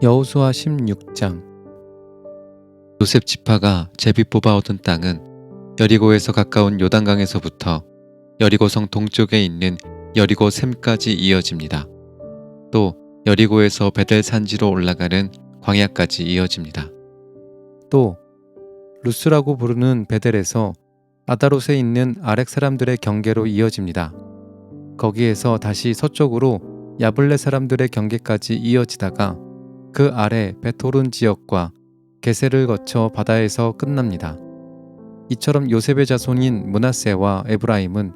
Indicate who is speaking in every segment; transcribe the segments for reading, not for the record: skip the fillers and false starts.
Speaker 1: 여호수아 16장. 요셉 지파가 제비 뽑아 얻은 땅은 여리고에서 가까운 요단강에서부터 여리고성 동쪽에 있는 여리고 샘까지 이어집니다. 또 여리고에서 베델 산지로 올라가는 광야까지 이어집니다. 또 루스라고 부르는 베델에서 아다롯에 있는 아렉 사람들의 경계로 이어집니다. 거기에서 다시 서쪽으로 야블레 사람들의 경계까지 이어지다가 그 아래 베토른 지역과 게셀을 거쳐 바다에서 끝납니다. 이처럼 요셉의 자손인 므낫세와 에브라임은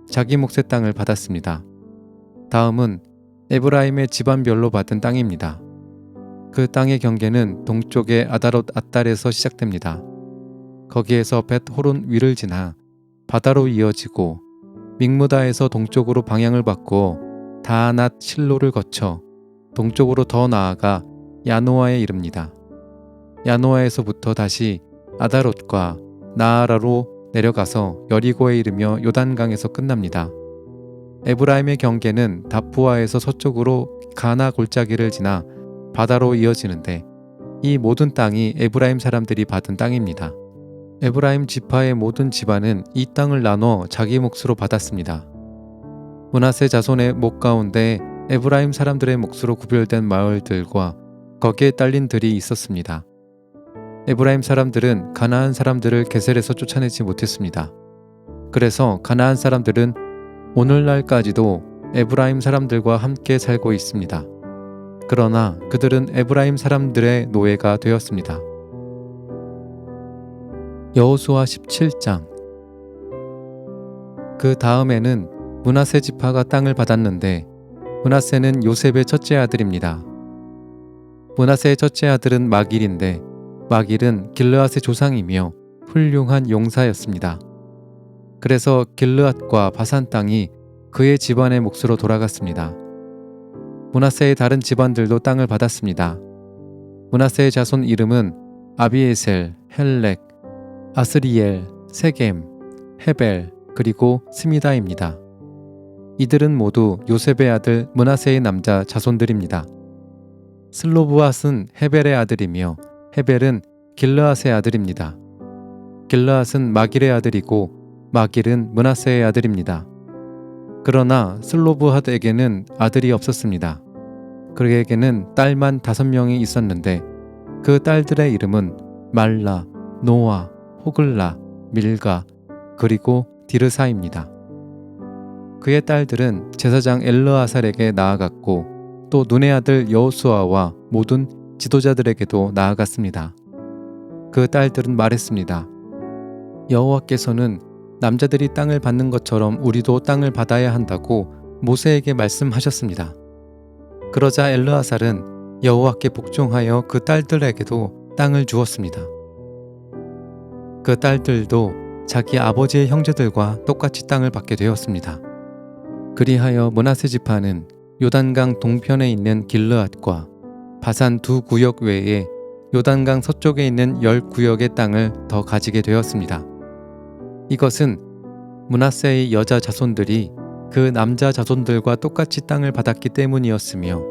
Speaker 1: 자기 몫의 땅을 받았습니다. 다음은 에브라임의 집안별로 받은 땅입니다. 그 땅의 경계는 동쪽의 아다롯 앗달에서 시작됩니다. 거기에서 벳호론 위를 지나 바다로 이어지고 믹무다에서 동쪽으로 방향을 바꾸어 다아낫 실로를 거쳐 동쪽으로 더 나아가 야노아에 이릅니다. 야노아에서부터 다시 아다롯과 나아라로 내려가서 여리고에 이르며 요단강에서 끝납니다. 에브라임의 경계는 다푸아에서 서쪽으로 가나 골짜기를 지나 바다로 이어지는데 이 모든 땅이 에브라임 사람들이 받은 땅입니다. 에브라임 지파의 모든 집안은 이 땅을 나눠 자기 몫으로 받았습니다. 므낫세 자손의 목 가운데 에브라임 사람들의 몫으로 구별된 마을들과 거기에 딸린 들이 있었습니다. 에브라임 사람들은 가나안 사람들을 게셀에서 쫓아내지 못했습니다. 그래서 가나안 사람들은 오늘날까지도 에브라임 사람들과 함께 살고 있습니다. 그러나 그들은 에브라임 사람들의 노예가 되었습니다. 여호수아 17장. 그 다음에는 므낫세 지파가 땅을 받았는데 므낫세는 요셉의 첫째 아들입니다. 므낫세의 첫째 아들은 마길인데 마길은 길르앗의 조상이며 훌륭한 용사였습니다. 그래서 길르앗과 바산 땅이 그의 집안의 몫으로 돌아갔습니다. 므낫세의 다른 집안들도 땅을 받았습니다. 므낫세의 자손 이름은 아비에셀, 헬렉, 아스리엘, 세겜, 헤벨, 그리고 스미다입니다. 이들은 모두 요셉의 아들 므낫세의 남자 자손들입니다. 슬로브앗은 헤벨의 아들이며 헤벨은 길르앗의 아들입니다. 길르앗은 마길의 아들이고 마길은 므낫세의 아들입니다. 그러나 슬로브앗에게는 아들이 없었습니다. 그에게는 딸만 5명이 있었는데 그 딸들의 이름은 말라, 노아, 호글라, 밀가, 그리고 디르사입니다. 그의 딸들은 제사장 엘르아살에게 나아갔고 또 눈의 아들 여호수아와 모든 지도자들에게도 나아갔습니다. 그 딸들은 말했습니다. 여호와께서는 남자들이 땅을 받는 것처럼 우리도 땅을 받아야 한다고 모세에게 말씀하셨습니다. 그러자 엘르아살은 여호와께 복종하여 그 딸들에게도 땅을 주었습니다. 그 딸들도 자기 아버지의 형제들과 똑같이 땅을 받게 되었습니다. 그리하여 므낫세 지파는 요단강 동편에 있는 길르앗과 바산 2구역 외에 요단강 서쪽에 있는 10구역의 땅을 더 가지게 되었습니다. 이것은 므낫세의 여자 자손들이 그 남자 자손들과 똑같이 땅을 받았기 때문이었으며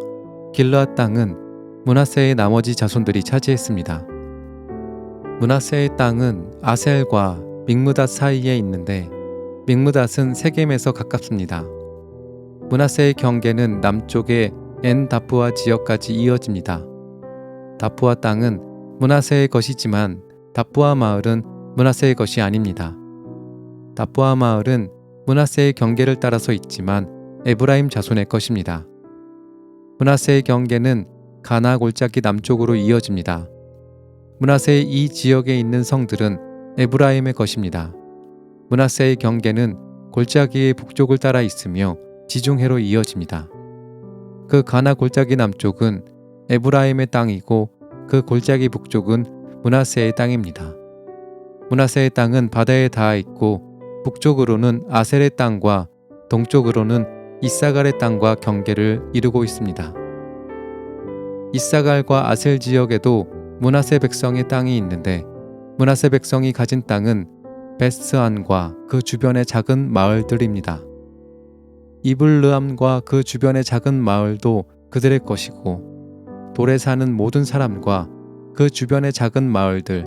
Speaker 1: 길르앗 땅은 므낫세의 나머지 자손들이 차지했습니다. 므낫세의 땅은 아셀과 믹므닷 사이에 있는데 믹므닷은 세겜에서 가깝습니다. 므낫세의 경계는 남쪽의 엔 다푸아 지역까지 이어집니다. 다푸아 땅은 므낫세의 것이지만 다푸아 마을은 므낫세의 것이 아닙니다. 다푸아 마을은 므낫세의 경계를 따라서 있지만 에브라임 자손의 것입니다. 므낫세의 경계는 가나 골짜기 남쪽으로 이어집니다. 므낫세의 이 지역에 있는 성들은 에브라임의 것입니다. 므낫세의 경계는 골짜기의 북쪽을 따라 있으며 지중해로 이어집니다. 그 가나 골짜기 남쪽은 에브라임의 땅이고 그 골짜기 북쪽은 므낫세의 땅입니다. 므낫세의 땅은 바다에 닿아 있고 북쪽으로는 아셀의 땅과 동쪽으로는 이사갈의 땅과 경계를 이루고 있습니다. 이사갈과 아셀 지역에도 므낫세 백성의 땅이 있는데 므낫세 백성이 가진 땅은 베스안과 그 주변의 작은 마을들입니다. 이블르암과 그 주변의 작은 마을도 그들의 것이고 돌에 사는 모든 사람과 그 주변의 작은 마을들,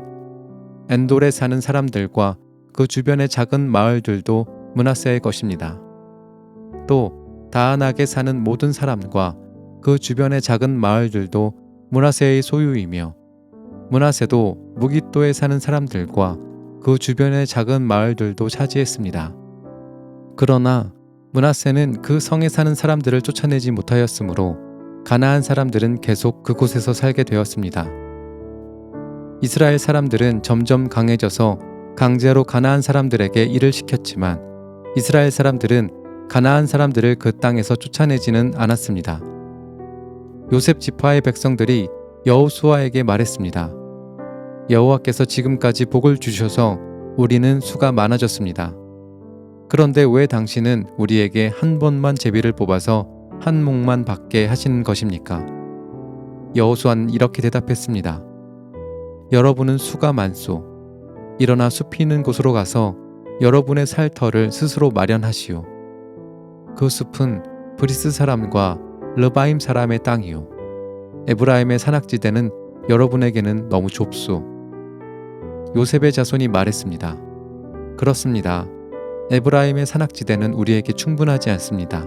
Speaker 1: 엔돌에 사는 사람들과 그 주변의 작은 마을들도 므낫세의 것입니다. 또 다안악에 사는 모든 사람과 그 주변의 작은 마을들도 므낫세의 소유이며 므낫세도 무깃도에 사는 사람들과 그 주변의 작은 마을들도 차지했습니다. 그러나 므낫세는 그 성에 사는 사람들을 쫓아내지 못하였으므로 가나안 사람들은 계속 그곳에서 살게 되었습니다. 이스라엘 사람들은 점점 강해져서 강제로 가나안 사람들에게 일을 시켰지만 이스라엘 사람들은 가나안 사람들을 그 땅에서 쫓아내지는 않았습니다. 요셉 지파의 백성들이 여호수아에게 말했습니다. 여호와께서 지금까지 복을 주셔서 우리는 수가 많아졌습니다. 그런데 왜 당신은 우리에게 한 번만 제비를 뽑아서 한 몫만 받게 하시는 것입니까? 여호수아는 이렇게 대답했습니다. 여러분은 수가 많소. 일어나 숲이 있는 곳으로 가서 여러분의 살 터를 스스로 마련하시오. 그 숲은 브리스 사람과 르바임 사람의 땅이요. 에브라임의 산악지대는 여러분에게는 너무 좁소. 요셉의 자손이 말했습니다. 그렇습니다. 에브라임의 산악지대는 우리에게 충분하지 않습니다.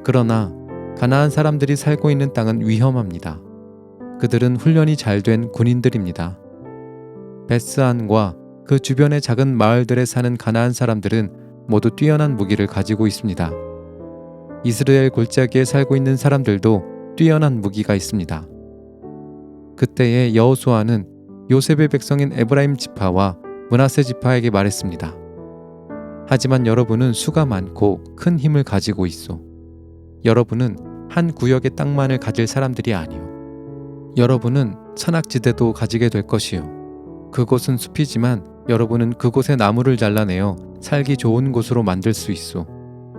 Speaker 1: 그러나 가나안 사람들이 살고 있는 땅은 위험합니다. 그들은 훈련이 잘 된 군인들입니다. 베스안과 그 주변의 작은 마을들에 사는 가나안 사람들은 모두 뛰어난 무기를 가지고 있습니다. 이스라엘 골짜기에 살고 있는 사람들도 뛰어난 무기가 있습니다. 그때에 여호수아는 요셉의 백성인 에브라임 지파와 므낫세 지파에게 말했습니다. 하지만 여러분은 수가 많고 큰 힘을 가지고 있소. 여러분은 한 구역의 땅만을 가질 사람들이 아니오. 여러분은 산악지대도 가지게 될 것이요. 그곳은 숲이지만 여러분은 그곳의 나무를 잘라내어 살기 좋은 곳으로 만들 수 있소.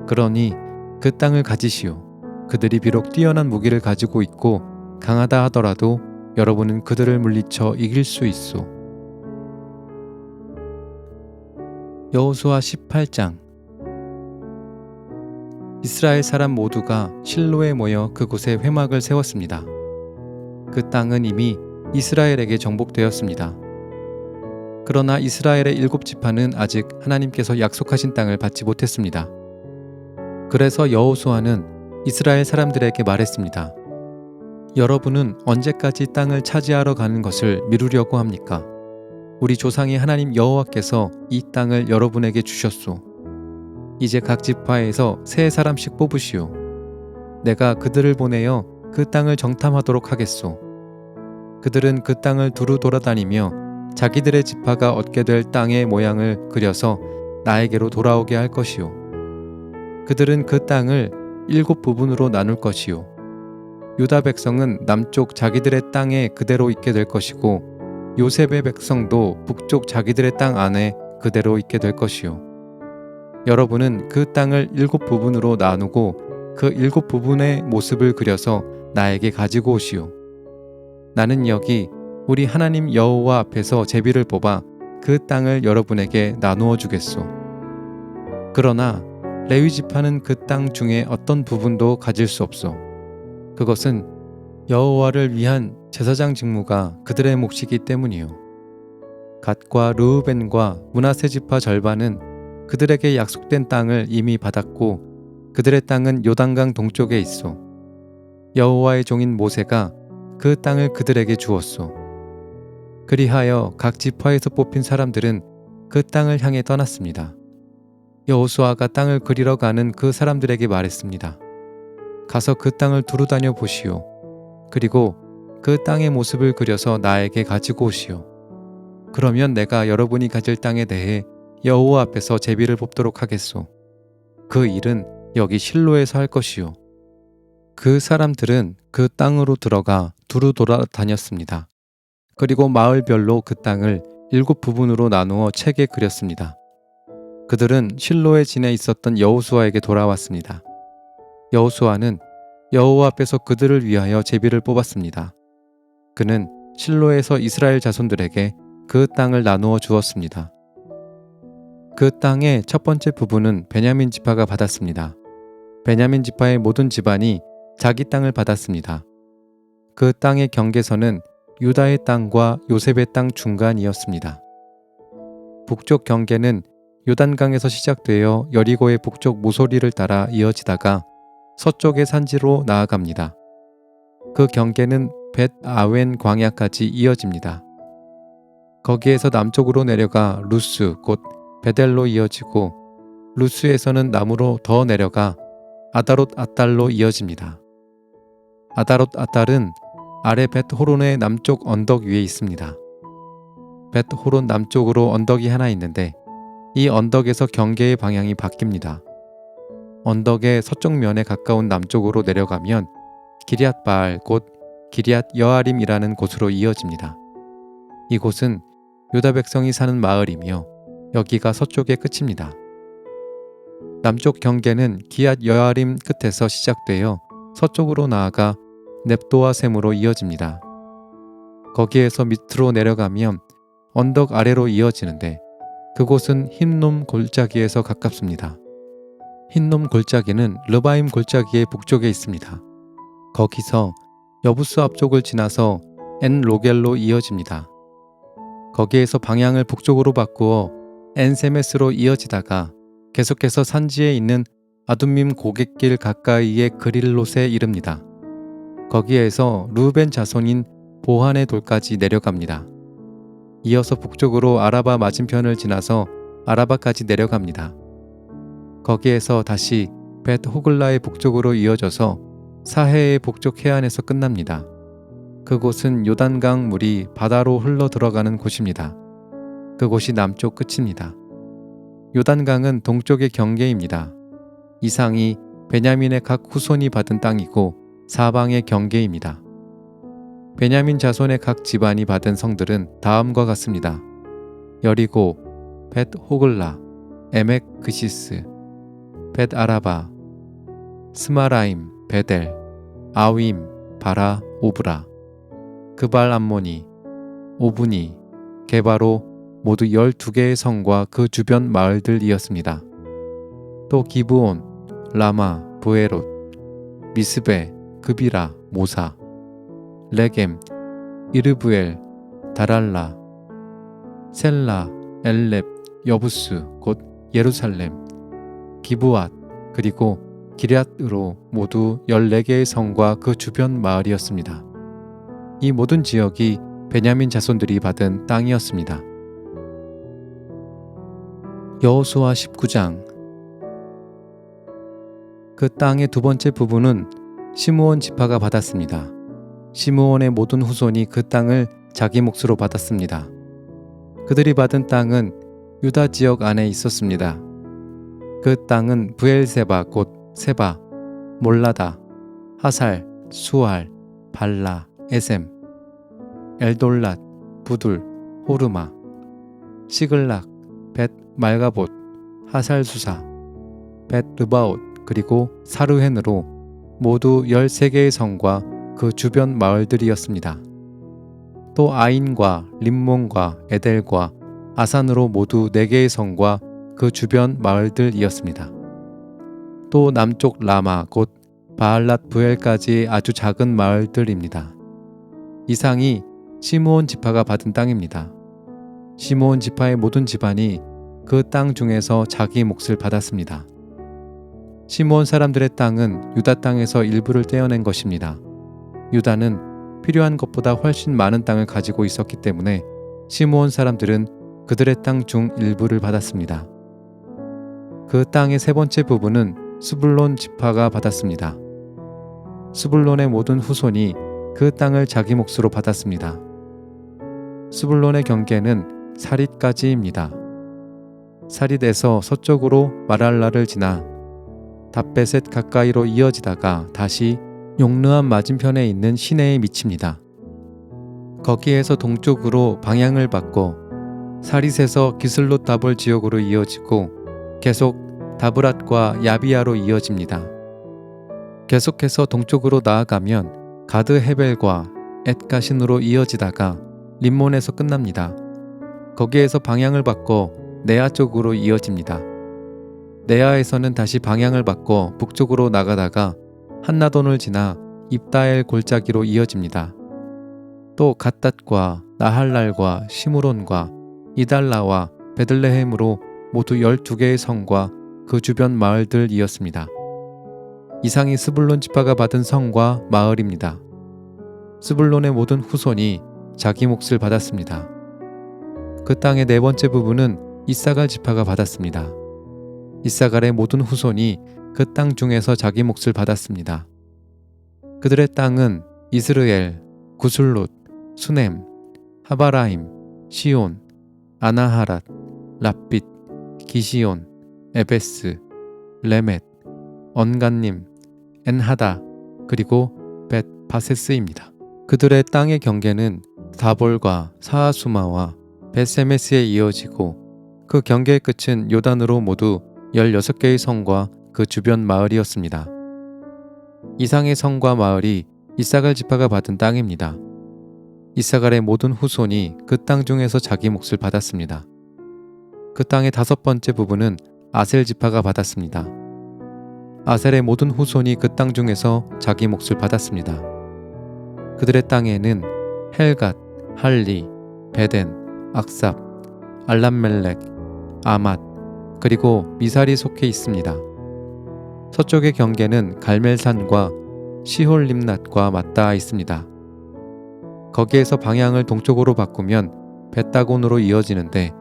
Speaker 1: 그러니 그 땅을 가지시오. 그들이 비록 뛰어난 무기를 가지고 있고 강하다 하더라도 여러분은 그들을 물리쳐 이길 수 있소. 여호수아 18장. 이스라엘 사람 모두가 실로에 모여 그곳에 회막을 세웠습니다. 그 땅은 이미 이스라엘에게 정복되었습니다. 그러나 이스라엘의 7지파는 아직 하나님께서 약속하신 땅을 받지 못했습니다. 그래서 여호수아는 이스라엘 사람들에게 말했습니다. 여러분은 언제까지 땅을 차지하러 가는 것을 미루려고 합니까? 우리 조상의 하나님 여호와께서 이 땅을 여러분에게 주셨소. 이제 각 지파에서 3사람씩 뽑으시오. 내가 그들을 보내어 그 땅을 정탐하도록 하겠소. 그들은 그 땅을 두루 돌아다니며 자기들의 지파가 얻게 될 땅의 모양을 그려서 나에게로 돌아오게 할 것이요. 그들은 그 땅을 7부분으로 나눌 것이요. 유다 백성은 남쪽 자기들의 땅에 그대로 있게 될 것이고 요셉의 백성도 북쪽 자기들의 땅 안에 그대로 있게 될 것이요. 여러분은 그 땅을 7부분으로 나누고 그 7부분의 모습을 그려서 나에게 가지고 오시오. 나는 여기 우리 하나님 여호와 앞에서 제비를 뽑아 그 땅을 여러분에게 나누어 주겠소. 그러나 레위 지파는 그 땅 중에 어떤 부분도 가질 수 없소. 그것은 여호와를 위한 제사장 직무가 그들의 몫이기 때문이요. 갓과 르우벤과 므낫세 지파 절반은 그들에게 약속된 땅을 이미 받았고 그들의 땅은 요단강 동쪽에 있소. 여호와의 종인 모세가 그 땅을 그들에게 주었소. 그리하여 각 지파에서 뽑힌 사람들은 그 땅을 향해 떠났습니다. 여호수아가 땅을 그리러 가는 그 사람들에게 말했습니다. 가서 그 땅을 두루 다녀 보시오. 그리고 그 땅의 모습을 그려서 나에게 가지고 오시오. 그러면 내가 여러분이 가질 땅에 대해 여호와 앞에서 제비를 뽑도록 하겠소. 그 일은 여기 실로에서 할 것이요. 그 사람들은 그 땅으로 들어가 두루 돌아다녔습니다. 그리고 마을별로 그 땅을 7부분으로 나누어 책에 그렸습니다. 그들은 실로에 지내 있었던 여호수아에게 돌아왔습니다. 여호수아는 여호와 앞에서 그들을 위하여 제비를 뽑았습니다. 그는 실로에서 이스라엘 자손들에게 그 땅을 나누어 주었습니다. 그 땅의 첫 번째 부분은 베냐민 지파가 받았습니다. 베냐민 지파의 모든 집안이 자기 땅을 받았습니다. 그 땅의 경계선은 유다의 땅과 요셉의 땅 중간이었습니다. 북쪽 경계는 요단강에서 시작되어 여리고의 북쪽 모서리를 따라 이어지다가 서쪽의 산지로 나아갑니다. 그 경계는 벳 아웬 광야까지 이어집니다. 거기에서 남쪽으로 내려가 루스 곧 베델로 이어지고 루스에서는 남으로 더 내려가 아다롯 아달로 이어집니다. 아다롯 아달은 아래 벳 호론의 남쪽 언덕 위에 있습니다. 벳 호론 남쪽으로 언덕이 하나 있는데 이 언덕에서 경계의 방향이 바뀝니다. 언덕의 서쪽 면에 가까운 남쪽으로 내려가면 기럇 바알 곧 기럇 여아림이라는 곳으로 이어집니다. 이곳은 유다 백성이 사는 마을이며 여기가 서쪽의 끝입니다. 남쪽 경계는 기럇 여아림 끝에서 시작되어 서쪽으로 나아가 넵도와 셈으로 이어집니다. 거기에서 밑으로 내려가면 언덕 아래로 이어지는데 그곳은 흰놈 골짜기에서 가깝습니다. 흰놈 골짜기는 르바임 골짜기의 북쪽에 있습니다. 거기서 여부스 앞쪽을 지나서 엔 로겔로 이어집니다. 거기에서 방향을 북쪽으로 바꾸어 엔세메스로 이어지다가 계속해서 산지에 있는 아둠밈 고갯길 가까이의 그릴롯에 이릅니다. 거기에서 루벤 자손인 보한의 돌까지 내려갑니다. 이어서 북쪽으로 아라바 맞은편을 지나서 아라바까지 내려갑니다. 거기에서 다시 벳 호글라의 북쪽으로 이어져서 사해의 북쪽 해안에서 끝납니다. 그곳은 요단강 물이 바다로 흘러 들어가는 곳입니다. 그곳이 남쪽 끝입니다. 요단강은 동쪽의 경계입니다. 이상이 베냐민의 각 후손이 받은 땅이고 사방의 경계입니다. 베냐민 자손의 각 집안이 받은 성들은 다음과 같습니다. 여리고, 벳 호글라, 에멕 그시스, 벳 아라바, 스마라임, 베델, 아윈, 바라, 오브라, 그발 암모니, 오브니, 게바로 모두 12개의 성과 그 주변 마을들이었습니다. 또 기브온, 라마, 부에롯, 미스베, 그비라, 모사, 레겜, 이르브엘, 다랄라, 셀라, 엘렙, 여부스 곧 예루살렘, 기브앗 그리고 기럇으로 모두 14개의 성과 그 주변 마을이었습니다. 이 모든 지역이 베냐민 자손들이 받은 땅이었습니다. 여호수아 19장. 그 땅의 두 번째 부분은 시므온 지파가 받았습니다. 시므온의 모든 후손이 그 땅을 자기 몫으로 받았습니다. 그들이 받은 땅은 유다 지역 안에 있었습니다. 그 땅은 브엘세바 곧 세바, 몰라다, 하살, 수알, 발라, 에셈, 엘돌랏, 부둘, 호르마, 시글락, 벳 말가봇, 하살수사, 벳 르바옷 그리고 사르헨으로 모두 13개의 성과 그 주변 마을들이었습니다. 또 아인과 림몬과 에델과 아산으로 모두 4개의 성과 그 주변 마을들이었습니다. 또 남쪽 라마 곧 바알랏 부엘까지의 아주 작은 마을들입니다. 이상이 시므온 지파가 받은 땅입니다. 시므온 지파의 모든 집안이 그 땅 중에서 자기 몫을 받았습니다. 시므온 사람들의 땅은 유다 땅에서 일부를 떼어낸 것입니다. 유다는 필요한 것보다 훨씬 많은 땅을 가지고 있었기 때문에 시므온 사람들은 그들의 땅 중 일부를 받았습니다. 그 땅의 세 번째 부분은 스불론 지파가 받았습니다. 스불론의 모든 후손이 그 땅을 자기 몫으로 받았습니다. 스불론의 경계는 사릿까지입니다. 사릿에서 서쪽으로 마랄라를 지나 답베셋 가까이로 이어지다가 다시 용르암 맞은편에 있는 시내에 미칩니다. 거기에서 동쪽으로 방향을 바꿔 사릿에서 기슬롯 다볼 지역으로 이어지고 계속 다브랏과 야비야로 이어집니다. 계속해서 동쪽으로 나아가면 가드 헤벨과 엣가신으로 이어지다가 림몬에서 끝납니다. 거기에서 방향을 바꿔 네아 쪽으로 이어집니다. 네아에서는 다시 방향을 바꿔 북쪽으로 나가다가 한나돈을 지나 입다엘 골짜기로 이어집니다. 또 갓닷과 나할랄과 시므론과 이달라와 베들레헴으로 모두 12개의 성과 그 주변 마을들이었습니다. 이상이 스불론 지파가 받은 성과 마을입니다. 스불론의 모든 후손이 자기 몫을 받았습니다. 그 땅의 네 번째 부분은 이사갈 지파가 받았습니다. 이사갈의 모든 후손이 그 땅 중에서 자기 몫을 받았습니다. 그들의 땅은 이스르엘, 구슬롯, 수넴, 하바라임, 시온, 아나하랏, 랍빗, 기시온, 에베스, 레멧, 언간님, 엔하다, 그리고 벳 바세스입니다. 그들의 땅의 경계는 다볼과 사하수마와 벳세메스에 이어지고 그 경계의 끝은 요단으로 모두 16개의 성과 그 주변 마을이었습니다. 이상의 성과 마을이 이사갈 지파가 받은 땅입니다. 이사갈의 모든 후손이 그 땅 중에서 자기 몫을 받았습니다. 그 땅의 5번째 부분은 아셀 지파가 받았습니다. 아셀의 모든 후손이 그 땅 중에서 자기 몫을 받았습니다. 그들의 땅에는 헬갓, 할리, 베덴, 악삽, 알람멜렉, 아맛, 그리고 미살이 속해 있습니다. 서쪽의 경계는 갈멜산과 시홀림낫과 맞닿아 있습니다. 거기에서 방향을 동쪽으로 바꾸면 벳다곤으로 이어지는데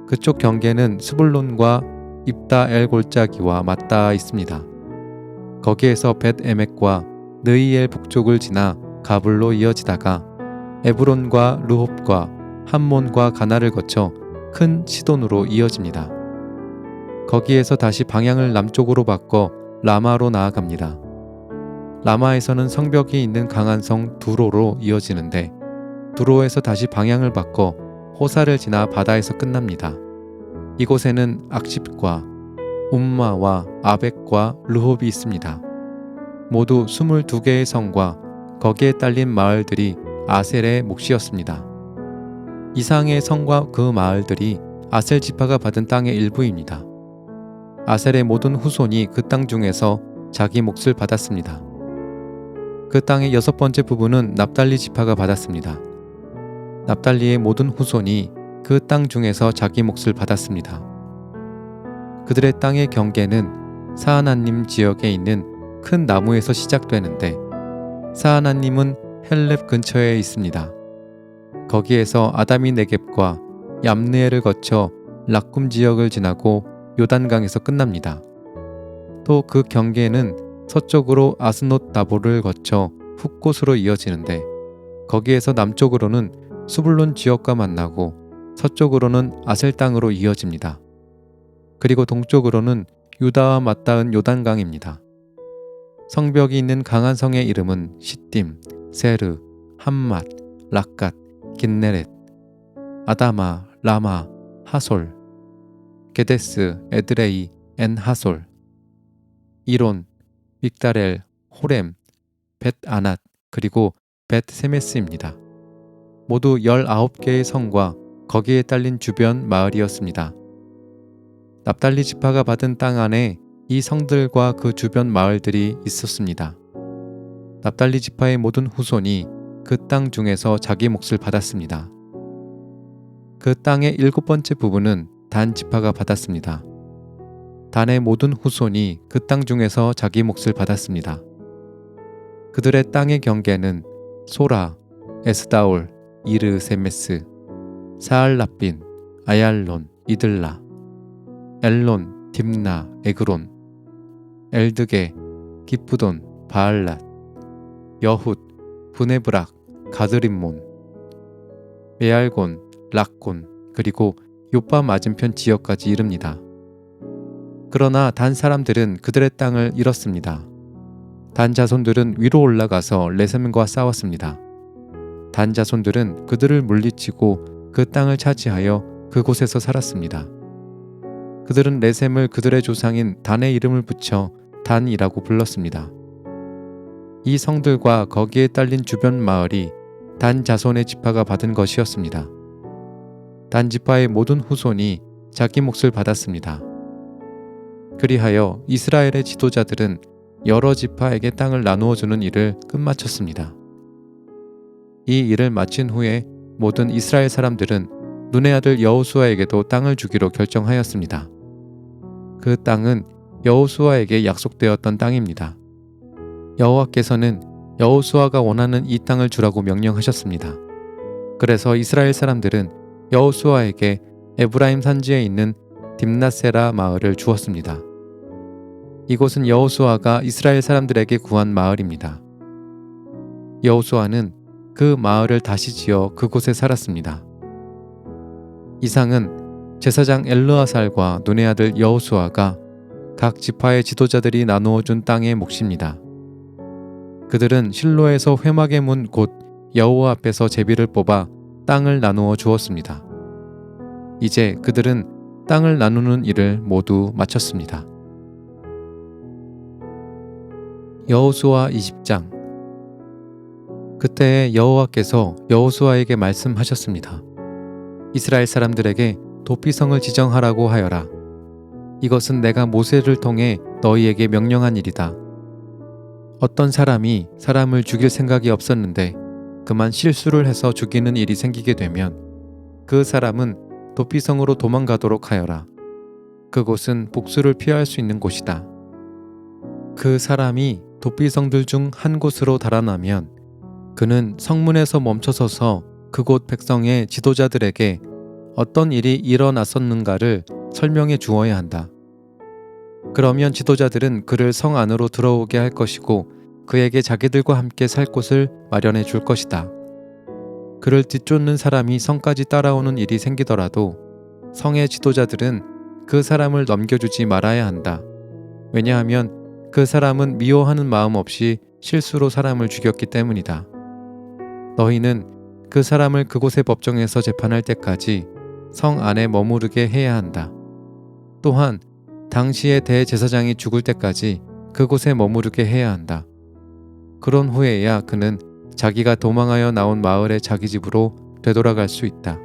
Speaker 1: 그쪽 경계는 스불론과 입다엘 골짜기와 맞닿아 있습니다. 거기에서 벳에멕과 느이엘 북쪽을 지나 가불로 이어지다가 에브론과 르홉과 함몬과 가나를 거쳐 큰 시돈으로 이어집니다. 거기에서 다시 방향을 남쪽으로 바꿔 라마로 나아갑니다. 라마에서는 성벽이 있는 강한 성 두로로 이어지는데 두로에서 다시 방향을 바꿔 호사를 지나 바다에서 끝납니다. 이곳에는 악십과 움마와 아벡과 르홉이 있습니다. 모두 22개의 성과 거기에 딸린 마을들이 아셀의 몫이었습니다. 이상의 성과 그 마을들이 아셀 지파가 받은 땅의 일부입니다. 아셀의 모든 후손이 그 땅 중에서 자기 몫을 받았습니다. 그 땅의 6번째 부분은 납달리 지파가 받았습니다. 납달리의 모든 후손이 그 땅 중에서 자기 몫을 받았습니다. 그들의 땅의 경계는 사하나님 지역에 있는 큰 나무에서 시작되는데 사하나님은 헬렙 근처에 있습니다. 거기에서 아다미 네겝과 얌느엘을 거쳐 락쿰 지역을 지나고 요단강에서 끝납니다. 또 그 경계는 서쪽으로 아스노 다볼을 거쳐 훅곳으로 이어지는데 거기에서 남쪽으로는 수불론 지역과 만나고 서쪽으로는 아셀 땅으로 이어집니다. 그리고 동쪽으로는 유다와 맞닿은 요단강입니다. 성벽이 있는 강한 성의 이름은 시딤, 세르, 함맛, 락갓, 긴네렛, 아다마, 라마, 하솔, 게데스, 에드레이, 엔하솔, 이론, 믹다렐, 호렘, 벳아낫, 그리고 벳세메스입니다. 모두 19개의 성과 거기에 딸린 주변 마을이었습니다. 납달리 지파가 받은 땅 안에 이 성들과 그 주변 마을들이 있었습니다. 납달리 지파의 모든 후손이 그 땅 중에서 자기 몫을 받았습니다. 그 땅의 7번째 부분은 단 지파가 받았습니다. 단의 모든 후손이 그 땅 중에서 자기 몫을 받았습니다. 그들의 땅의 경계는 소라, 에스다올, 이르세메스, 사알라빈, 아얄론, 이들라, 엘론, 딥나, 에그론, 엘드게, 기프돈, 바알랏, 여훗, 브네브락, 가드림몬, 메알곤, 락곤, 그리고 요빠 맞은편 지역까지 이릅니다. 그러나 단 사람들은 그들의 땅을 잃었습니다. 단 자손들은 위로 올라가서 레셈과 싸웠습니다. 단 자손들은 그들을 물리치고 그 땅을 차지하여 그곳에서 살았습니다. 그들은 레셈을 그들의 조상인 단의 이름을 붙여 단이라고 불렀습니다. 이 성들과 거기에 딸린 주변 마을이 단 자손의 지파가 받은 것이었습니다. 단 지파의 모든 후손이 자기 몫을 받았습니다. 그리하여 이스라엘의 지도자들은 여러 지파에게 땅을 나누어 주는 일을 끝마쳤습니다. 이 일을 마친 후에 모든 이스라엘 사람들은 눈의 아들 여호수아에게도 땅을 주기로 결정하였습니다. 그 땅은 여호수아에게 약속되었던 땅입니다. 여호와께서는 여호수아가 원하는 이 땅을 주라고 명령하셨습니다. 그래서 이스라엘 사람들은 여호수아에게 에브라임 산지에 있는 딥낫세라 마을을 주었습니다. 이곳은 여호수아가 이스라엘 사람들에게 구한 마을입니다. 여호수아는 그 마을을 다시 지어 그곳에 살았습니다. 이상은 제사장 엘르아살과 눈의 아들 여호수아가 각 지파의 지도자들이 나누어 준 땅의 몫입니다. 그들은 실로에서 회막의 문 곧 여호와 앞에서 제비를 뽑아 땅을 나누어 주었습니다. 이제 그들은 땅을 나누는 일을 모두 마쳤습니다. 여호수아 20장. 그때 여호와께서 여호수아에게 말씀하셨습니다. 이스라엘 사람들에게 도피성을 지정하라고 하여라. 이것은 내가 모세를 통해 너희에게 명령한 일이다. 어떤 사람이 사람을 죽일 생각이 없었는데 그만 실수를 해서 죽이는 일이 생기게 되면 그 사람은 도피성으로 도망가도록 하여라. 그곳은 복수를 피할 수 있는 곳이다. 그 사람이 도피성들 중 한 곳으로 달아나면 그는 성문에서 멈춰서서 그곳 백성의 지도자들에게 어떤 일이 일어났었는가를 설명해 주어야 한다. 그러면 지도자들은 그를 성 안으로 들어오게 할 것이고 그에게 자기들과 함께 살 곳을 마련해 줄 것이다. 그를 뒤쫓는 사람이 성까지 따라오는 일이 생기더라도 성의 지도자들은 그 사람을 넘겨주지 말아야 한다. 왜냐하면 그 사람은 미워하는 마음 없이 실수로 사람을 죽였기 때문이다. 너희는 그 사람을 그곳의 법정에서 재판할 때까지 성 안에 머무르게 해야 한다. 또한 당시의 대제사장이 죽을 때까지 그곳에 머무르게 해야 한다. 그런 후에야 그는 자기가 도망하여 나온 마을의 자기 집으로 되돌아갈 수 있다.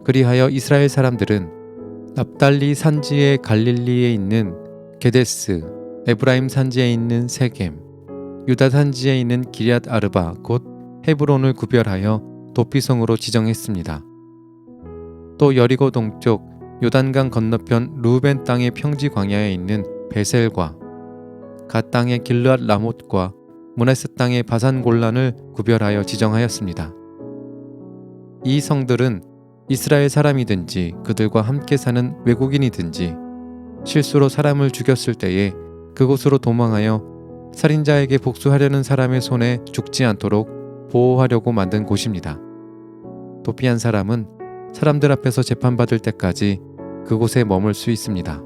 Speaker 1: 그리하여 이스라엘 사람들은 납달리 산지의 갈릴리에 있는 게데스, 에브라임 산지에 있는 세겜, 유다 산지에 있는 기럇 아르바 곧 헤브론을 구별하여 도피성으로 지정했습니다. 또 여리고 동쪽 요단강 건너편 루벤 땅의 평지 광야에 있는 베셀과 갓 땅의 길르앗 라못과 므네스 땅의 바산 골란을 구별하여 지정하였습니다. 이 성들은 이스라엘 사람이든지 그들과 함께 사는 외국인이든지 실수로 사람을 죽였을 때에 그곳으로 도망하여 살인자에게 복수하려는 사람의 손에 죽지 않도록 보호하려고 만든 곳입니다. 도피한 사람은 사람들 앞에서 재판받을 때까지 그곳에 머물 수 있습니다.